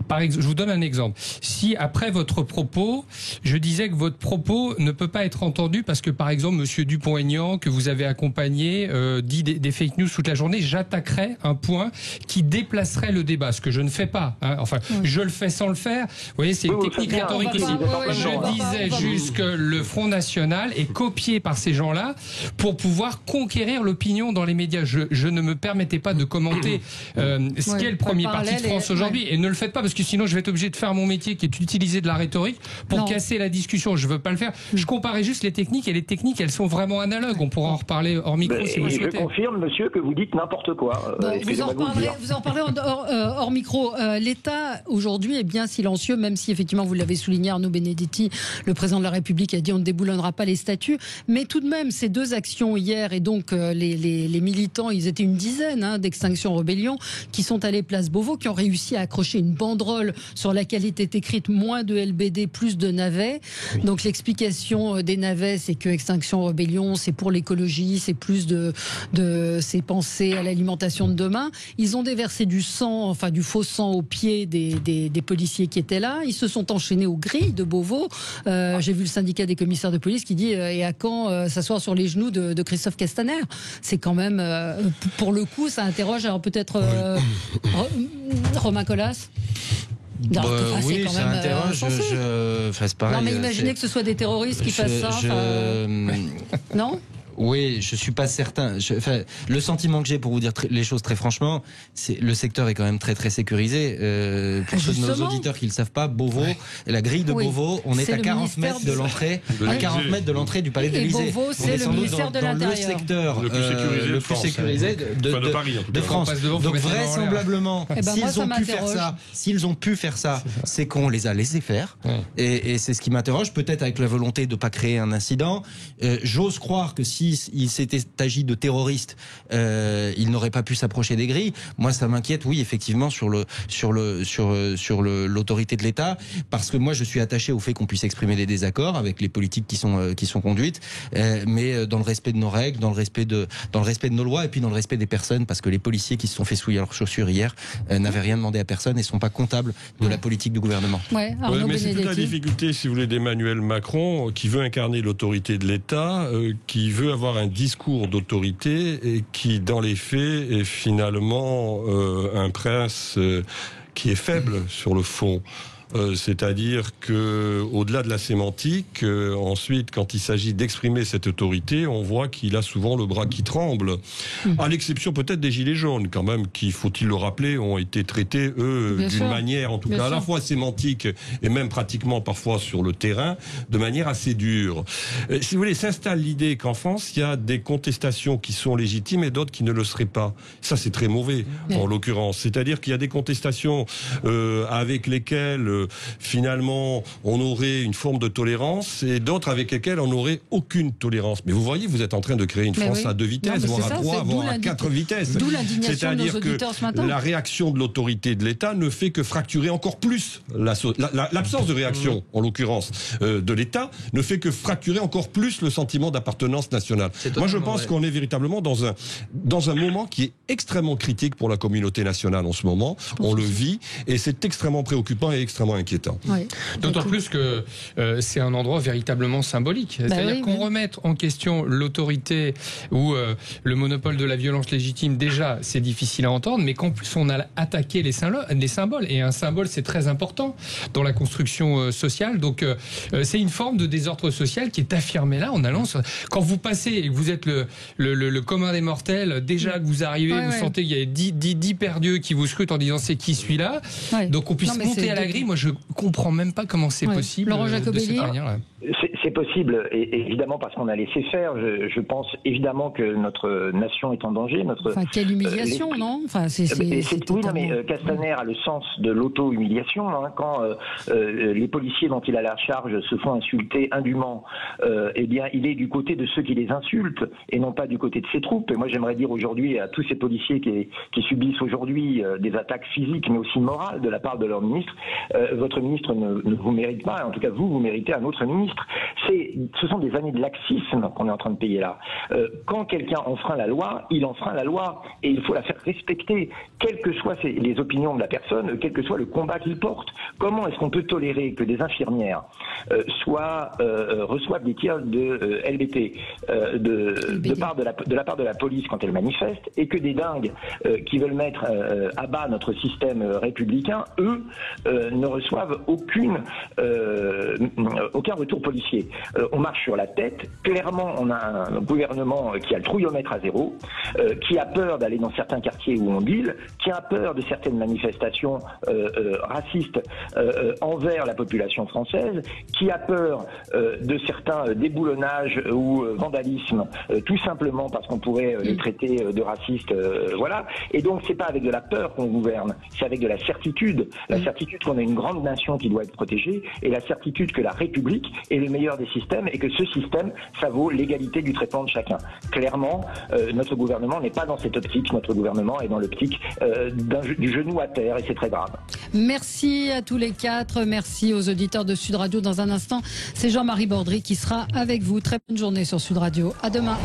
Par exemple, je vous donne un exemple. Si après votre propos, je disais que votre propos ne peut pas être entendu parce que, par exemple, monsieur Dupont-Aignan, que vous avez accompagné, dit des fake news toute la journée, j'attaquerais un point qui déplacerait le débat, ce que je ne fais pas. Hein. Enfin, je le fais sans le faire. Vous voyez, c'est une technique rhétorique aussi. Je disais juste que le Front National est copié par ces gens-là pour pouvoir conquérir l'opinion dans les médias. Je ne me permettais pas de commenter ce qu'est le premier parti de France aujourd'hui. Et ne le faites pas, parce que sinon je vais être obligé de faire mon métier qui est d'utiliser de la rhétorique pour casser la discussion. Je veux pas le faire. Je comparais juste les techniques, et les techniques, elles sont vraiment analogues. On pourra en reparler hors micro si vous le souhaitez. Je confirme, monsieur, que vous dites n'importe quoi. Vous en reparlerez hors micro. L'État, aujourd'hui, est bien silencieux, même si, effectivement, vous l'avez souligné, Arnaud Benedetti, le président de la République, a dit on ne déboulonnera pas les statuts. Mais tout de même, ces deux actions hier, et donc les militants, ils étaient une dizaine d'Extinction Rebellion, qui sont allés place Beauvau, qui ont réussi à accrocher une banderole sur laquelle était écrite moins de LBD, plus de navets. Oui. Donc l'explication des navets, c'est que Extinction Rebellion, c'est pour l'écologie, c'est plus de ces pensées à l'alimentation de demain. Ils ont déversé du sang, enfin du faux sang aux pieds des policiers qui étaient là. Ils se sont enchaînés aux grilles de Beauvau. J'ai vu le syndicat des commissaires de police qui dit et à quand s'asseoir sur les genoux de Christophe Castaner. C'est quand même, pour le coup, ça interroge. Alors peut-être Romain Collas. Oui, ça interroge. C'est pareil. Non, mais imaginez que ce soit des terroristes qui fassent ça. Non ? Oui, je suis pas certain. Le sentiment que j'ai, pour vous dire les choses très franchement, c'est le secteur est quand même très très sécurisé. Pour ceux de nos auditeurs qui le savent pas, Beauvau, la grille de Beauvau, on est à 40 mètres de l'entrée, de l'entrée du Palais de l'Élysée. Beauvau, c'est le ministère de l'Intérieur. Le secteur le plus sécurisé de France. Donc vraisemblablement, s'ils ont pu faire ça, c'est qu'on les a laissés faire. Et c'est ce qui m'interroge, peut-être avec la volonté de pas créer un incident. J'ose croire que si il s'était agi de terroristes, il n'aurait pas pu s'approcher des grilles. Moi, ça m'inquiète, oui, effectivement, sur l'autorité de l'État, parce que moi, je suis attaché au fait qu'on puisse exprimer des désaccords avec les politiques qui sont conduites, mais dans le respect de nos règles, dans le respect de nos lois, et puis dans le respect des personnes, parce que les policiers qui se sont fait souiller leurs chaussures hier n'avaient rien demandé à personne et sont pas comptables de la politique du gouvernement. Mais c'est toute la difficulté, si vous voulez, d'Emmanuel Macron, qui veut incarner l'autorité de l'État, qui veut avoir un discours d'autorité et qui, dans les faits, est finalement un prince qui est faible sur le fond. C'est-à-dire que, au-delà de la sémantique, ensuite, quand il s'agit d'exprimer cette autorité, on voit qu'il a souvent le bras qui tremble. À l'exception peut-être des Gilets jaunes, quand même, qui, faut-il le rappeler, ont été traités, eux, d'une manière, en tout cas, à la fois sémantique et même pratiquement parfois sur le terrain, de manière assez dure. Si vous voulez, s'installe l'idée qu'en France, il y a des contestations qui sont légitimes et d'autres qui ne le seraient pas. Ça, c'est très mauvais, en l'occurrence. C'est-à-dire qu'il y a des contestations avec lesquelles finalement on aurait une forme de tolérance et d'autres avec lesquelles on n'aurait aucune tolérance. Mais vous voyez, vous êtes en train de créer une France à 2 vitesses, voire à 3, voire à 4 vitesses. D'où l'indignation de nos auditeurs ce matin. La réaction de l'autorité de l'État ne fait que fracturer encore plus l'absence de réaction, en l'occurrence, de l'État, ne fait que fracturer encore plus le sentiment d'appartenance nationale. Moi, je pense qu'on est véritablement dans un moment qui est extrêmement critique pour la communauté nationale en ce moment. On le vit et c'est extrêmement préoccupant et extrêmement inquiétant. Oui. D'autant plus que c'est un endroit véritablement symbolique. C'est-à-dire qu'on remette en question l'autorité ou le monopole de la violence légitime, déjà, c'est difficile à entendre, mais qu'en plus on a attaqué les symboles. Et un symbole, c'est très important dans la construction sociale. Donc c'est une forme de désordre social qui est affirmée là en allant... Quand vous passez et que vous êtes le commun des mortels, déjà que vous arrivez, vous sentez qu'il y a 10 perdus qui vous scrutent en disant c'est qui celui-là. Donc on puisse monter à la grille. Moi, je comprends même pas comment c'est possible. Laurent Jacobelli. C'est C'est possible, et évidemment parce qu'on a laissé faire. Je pense évidemment que notre nation est en danger. Enfin, quelle humiliation, non? Enfin, oui, non, mais Castaner a le sens de l'auto-humiliation. Hein, quand les policiers dont il a la charge se font insulter indûment, eh bien, il est du côté de ceux qui les insultent et non pas du côté de ses troupes. Et moi, j'aimerais dire aujourd'hui à tous ces policiers qui subissent aujourd'hui des attaques physiques, mais aussi morales de la part de leur ministre, votre ministre ne vous mérite pas. En tout cas, vous méritez un autre ministre. Ce sont des années de laxisme qu'on est en train de payer là. Quand quelqu'un enfreint la loi, il enfreint la loi et il faut la faire respecter, quelles que soient les opinions de la personne, quel que soit le combat qu'il porte. Comment est-ce qu'on peut tolérer que des infirmières reçoivent des tirs de LBT de la part de la police quand elles manifestent, et que des dingues qui veulent mettre à bas notre système républicain, eux, ne reçoivent aucun retour policier. On marche sur la tête. Clairement, on a un gouvernement qui a le trouillomètre à zéro, qui a peur d'aller dans certains quartiers où on deal, qui a peur de certaines manifestations racistes envers la population française, qui a peur de certains déboulonnages ou vandalismes, tout simplement parce qu'on pourrait les traiter de racistes. Voilà. Et donc, c'est pas avec de la peur qu'on gouverne, c'est avec de la certitude. La certitude qu'on a une grande nation qui doit être protégée, et la certitude que la République est le meilleur des systèmes, et que ce système, ça vaut l'égalité du traitement de chacun. Clairement, notre gouvernement n'est pas dans cette optique. Notre gouvernement est dans l'optique du genou à terre, et c'est très grave. Merci à tous les quatre. Merci aux auditeurs de Sud Radio. Dans un instant, c'est Jean-Marie Bordry qui sera avec vous. Très bonne journée sur Sud Radio. À demain.